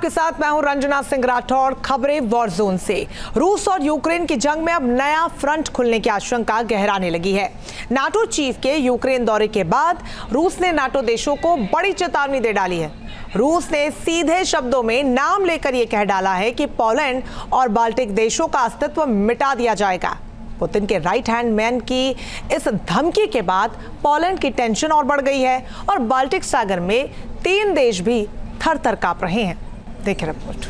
आपके साथ मैं हूं रंजना सिंह राठौड़। खबरें वॉर जोन से। रूस और यूक्रेन की जंग में अब नया फ्रंट खुलने की आशंका गहराने लगी है। नाटो चीफ के यूक्रेन दौरे के बाद रूस ने नाटो देशों को बड़ी चेतावनी दे डाली है। रूस ने सीधे शब्दों में नाम लेकर यह कह डाला है कि पोलैंड और बाल्टिक देशों का अस्तित्व मिटा दिया जाएगा। पुतिन के राइट हैंड मैन की इस धमकी के बाद पोलैंड की टेंशन और बढ़ गई है और बाल्टिक सागर में 3 देश भी थर-थर कांप रहे हैं। देखिए रिपोर्ट।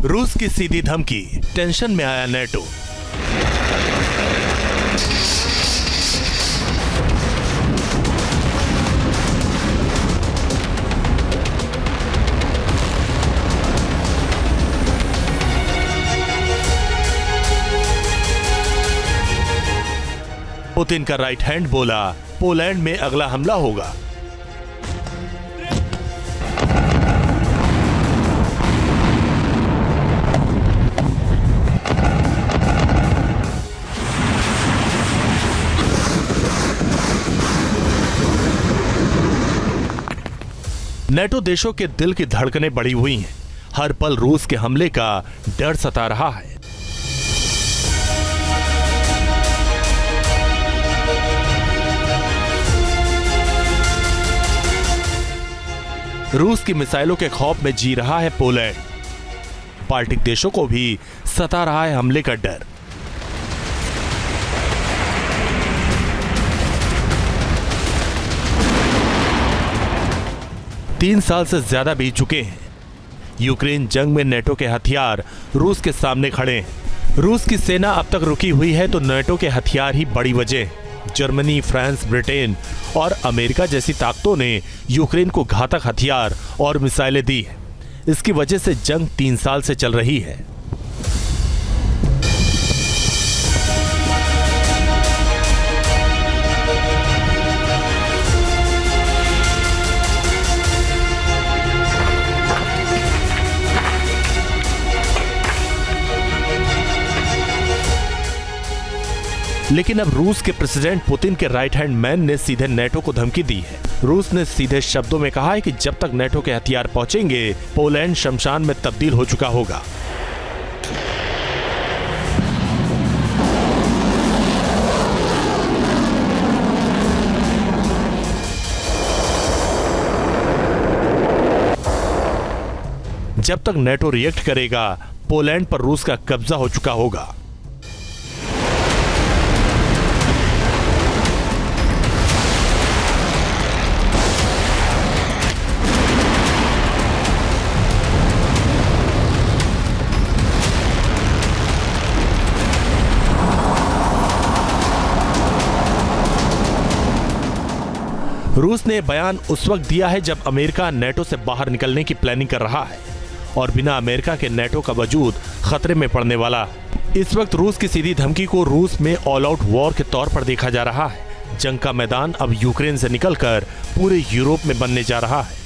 रूस की सीधी धमकी, टेंशन में आया नेटो। पुतिन का राइट हैंड बोला, पोलैंड में अगला हमला होगा। नेटो देशों के दिल की धड़कनें बढ़ी हुई हैं। हर पल रूस के हमले का डर सता रहा है। रूस की मिसाइलों के खौफ में जी रहा है पोलैंड। बाल्टिक देशों को भी सता रहा है हमले का डर। तीन साल से ज्यादा बीत चुके हैं। यूक्रेन जंग में नेटो के हथियार रूस के सामने खड़े हैं। रूस की सेना अब तक रुकी हुई है तो नेटो के हथियार ही बड़ी वजह है। जर्मनी, फ्रांस, ब्रिटेन और अमेरिका जैसी ताकतों ने यूक्रेन को घातक हथियार और मिसाइलें दी हैं। इसकी वजह से जंग 3 साल से चल रही है। लेकिन अब रूस के प्रेसिडेंट पुतिन के राइट हैंड मैन ने सीधे नेटो को धमकी दी है। रूस ने सीधे शब्दों में कहा है कि जब तक नेटो के हथियार पहुंचेंगे, पोलैंड शमशान में तब्दील हो चुका होगा। जब तक नेटो रिएक्ट करेगा, पोलैंड पर रूस का कब्जा हो चुका होगा। रूस ने बयान उस वक्त दिया है जब अमेरिका नेटो से बाहर निकलने की प्लानिंग कर रहा है और बिना अमेरिका के नेटो का वजूद खतरे में पड़ने वाला। इस वक्त रूस की सीधी धमकी को रूस में ऑल आउट वॉर के तौर पर देखा जा रहा है। जंग का मैदान अब यूक्रेन से निकलकर पूरे यूरोप में बनने जा रहा है।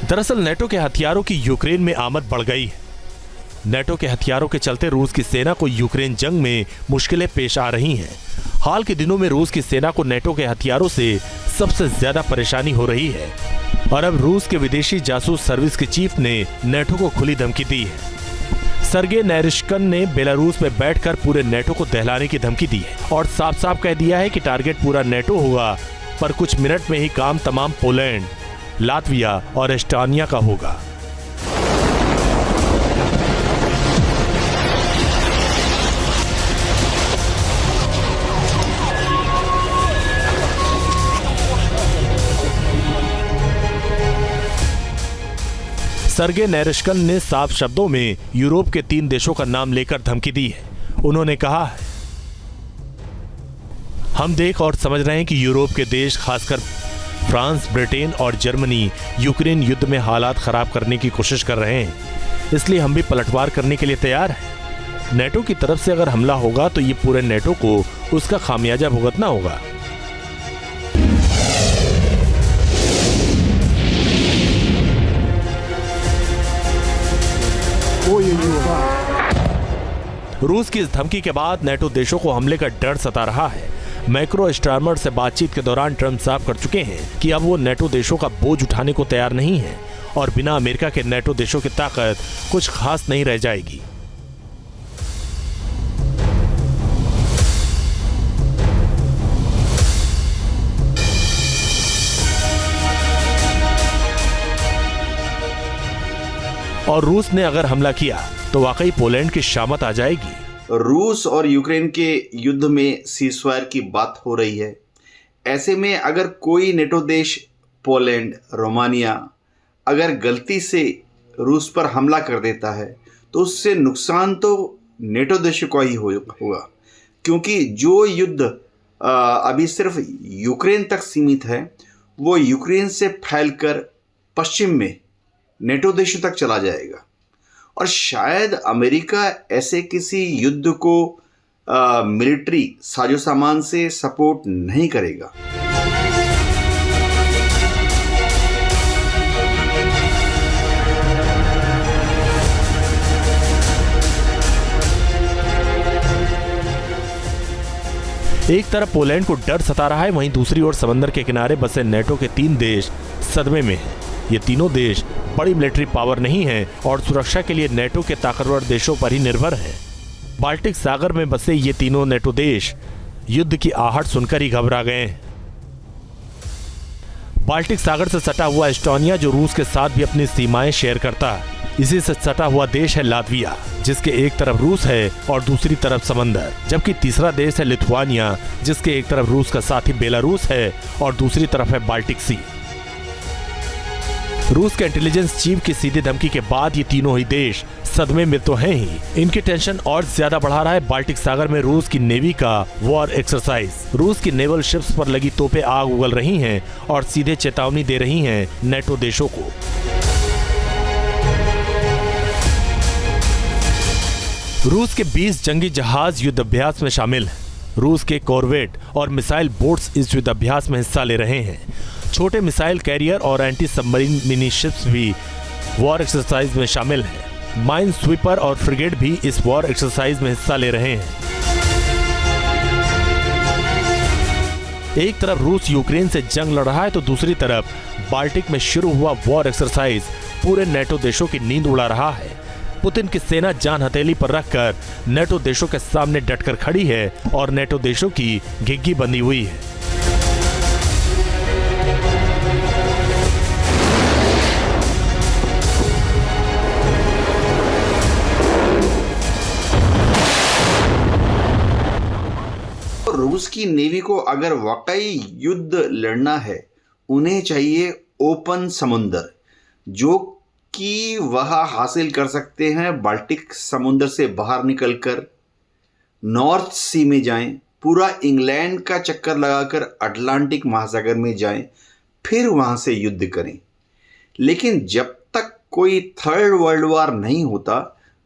दरअसल नेटो के हथियारों की यूक्रेन में आमद बढ़ गई है। नेटो के हथियारों के चलते रूस की सेना को यूक्रेन जंग में मुश्किलें पेश आ रही हैं। हाल के दिनों में रूस की सेना को नेटो के हथियारों से सबसे ज्यादा परेशानी हो रही है और अब रूस के विदेशी जासूस सर्विस के चीफ ने नेटो को खुली धमकी दी है। सर्गे नारिश्किन ने बेलारूस में बैठकर पूरे नेटो को दहलाने की धमकी दी है और साफ साफ कह दिया है कि टारगेट पूरा नेटो होगा, पर कुछ मिनट में ही काम तमाम पोलैंड, लातविया और एस्टोनिया का होगा। सर्गे नैरिश्किन ने साफ शब्दों में यूरोप के 3 देशों का नाम लेकर धमकी दी है। उन्होंने कहा है, हम देख और समझ रहे हैं कि यूरोप के देश, खासकर फ्रांस, ब्रिटेन और जर्मनी यूक्रेन युद्ध में हालात खराब करने की कोशिश कर रहे हैं, इसलिए हम भी पलटवार करने के लिए तैयार हैं। नेटो की तरफ से अगर हमला होगा तो ये पूरे नेटो को उसका खामियाजा भुगतना होगा। रूस की इस धमकी के बाद नेटो देशों को हमले का डर सता रहा है। मैक्रो स्टारमर से बातचीत के दौरान ट्रंप साफ कर चुके हैं कि अब वो नेटो देशों का बोझ उठाने को तैयार नहीं है और बिना अमेरिका के नेटो देशों की ताकत कुछ खास नहीं रह जाएगी। और रूस ने अगर हमला किया तो वाकई पोलैंड की शामत आ जाएगी। रूस और यूक्रेन के युद्ध में सीज़फायर की बात हो रही है। ऐसे में अगर कोई नेटो देश, पोलैंड, रोमानिया अगर गलती से रूस पर हमला कर देता है तो उससे नुकसान तो नेटो देशों का ही होगा, क्योंकि जो युद्ध अभी सिर्फ यूक्रेन तक सीमित है वो यूक्रेन से फैलकर पश्चिम में नेटो देशों तक चला जाएगा और शायद अमेरिका ऐसे किसी युद्ध को मिलिट्री साजो सामान से सपोर्ट नहीं करेगा। एक तरफ पोलैंड को डर सता रहा है, वहीं दूसरी ओर समंदर के किनारे बसे नेटो के 3 देश सदमे में हैं। ये तीनों देश बड़ी मिलिट्री पावर नहीं है और सुरक्षा के लिए नेटो के ताकतवर देशों पर ही निर्भर हैं। बाल्टिक सागर में बसे ये तीनों नेटो देश युद्ध की आहट सुनकर ही घबरा गए हैं। बाल्टिक सागर से सटा हुआ एस्टोनिया, जो रूस के साथ भी अपनी सीमाएं शेयर करता है, इसी से सटा हुआ देश है लातविया, जिसके एक तरफ रूस है और दूसरी तरफ समंदर, जबकि तीसरा देश है लिथुआनिया, जिसके एक तरफ रूस का साथी बेलारूस है और दूसरी तरफ है बाल्टिक सी। रूस के इंटेलिजेंस चीफ की सीधी धमकी के बाद ये तीनों ही देश सदमे में तो हैं ही। इनकी टेंशन और ज्यादा बढ़ा रहा है बाल्टिक सागर में रूस की नेवी का वॉर एक्सरसाइज। रूस की नेवल शिप्स पर लगी तोपें आग उगल रही हैं और सीधे चेतावनी दे रही हैं नेटो देशों को। रूस के 20 जंगी जहाज युद्ध अभ्यास में शामिल हैं। रूस के कॉर्वेट और मिसाइल बोट्स इस युद्ध अभ्यास में हिस्सा ले रहे हैं। छोटे मिसाइल कैरियर और एंटी सबमरीन मिनी शिप्स भी वॉर एक्सरसाइज में शामिल हैं। माइन स्वीपर और फ्रिगेट भी इस वॉर एक्सरसाइज में हिस्सा ले रहे हैं। एक तरफ रूस यूक्रेन से जंग लड़ रहा है तो दूसरी तरफ बाल्टिक में शुरू हुआ वॉर एक्सरसाइज पूरे नेटो देशों की नींद उड़ा रहा है। पुतिन की सेना जान हथेली पर रखकर नेटो देशों के सामने डटकर खड़ी है और नेटो देशों की घिग्गी बंधी हुई है। रूस की नेवी को अगर वाकई युद्ध लड़ना है, उन्हें चाहिए ओपन समुंदर, जो कि वह हासिल कर सकते हैं बाल्टिक समुंदर से बाहर निकलकर नॉर्थ सी में जाएं, पूरा इंग्लैंड का चक्कर लगाकर अटलांटिक महासागर में जाएं, फिर वहां से युद्ध करें। लेकिन जब तक कोई थर्ड वर्ल्ड वॉर नहीं होता,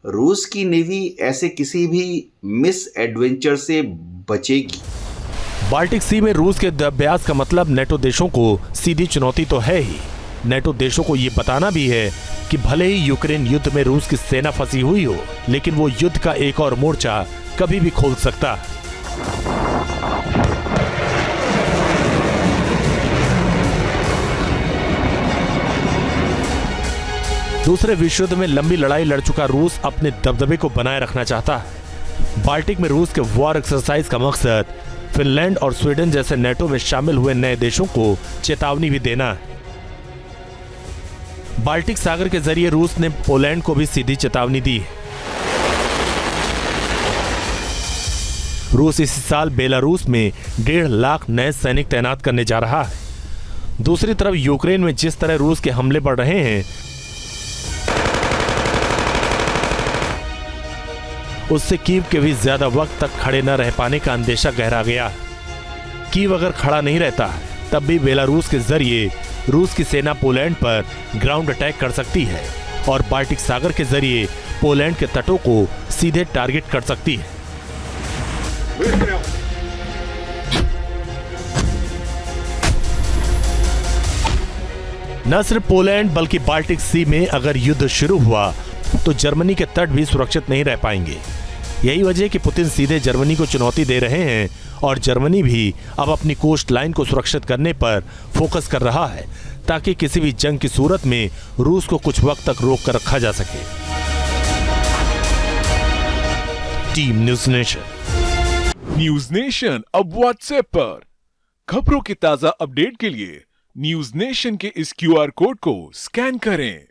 रूस की नेवी ऐसे किसी भी मिस एडवेंचर से बचेगी। बाल्टिक सी में रूस के अभ्यास का मतलब नेटो देशों को सीधी चुनौती तो है ही, नेटो देशों को ये बताना भी है कि भले ही यूक्रेन युद्ध में रूस की सेना फंसी हुई हो, लेकिन वो युद्ध का एक और मोर्चा कभी भी खोल सकता है। दूसरे विश्व युद्ध में लंबी लड़ाई लड़ चुका रूस अपने दबदबे को बनाए रखना चाहता है। बाल्टिक में रूस के वॉर एक्सरसाइज का मकसद फिनलैंड और स्वीडन जैसे नेटो में शामिल हुए नए देशों को चेतावनी भी देना है। बाल्टिक सागर के जरिए रूस ने पोलैंड को भी सीधी चेतावनी दी है। रूस इस साल बेलारूस में 1.5 लाख नए सैनिक तैनात करने जा रहा है। दूसरी तरफ यूक्रेन में जिस तरह रूस के हमले बढ़ रहे हैं, उससे कीव के भी ज्यादा वक्त तक खड़े न रह पाने का अंदेशा गहरा गया। कीव अगर खड़ा नहीं रहता तब भी बेलारूस के जरिए रूस की सेना पोलैंड पर ग्राउंड अटैक कर सकती है और बाल्टिक सागर के जरिए पोलैंड के तटों को सीधे टारगेट कर सकती है। न सिर्फ पोलैंड बल्कि बाल्टिक सी में अगर युद्ध शुरू हुआ तो जर्मनी के तट भी सुरक्षित नहीं रह पाएंगे। यही वजह कि पुतिन सीधे जर्मनी को चुनौती दे रहे हैं और जर्मनी भी अब अपनी कोस्ट लाइन को सुरक्षित करने पर फोकस कर रहा है ताकि किसी भी जंग की सूरत में रूस को कुछ वक्त तक रोक कर रखा जा सके। Team news nation. News nation अब व्हाट्सएप पर खबरों की ताजा अपडेट के लिए न्यूज नेशन के इस QR कोड को स्कैन करें।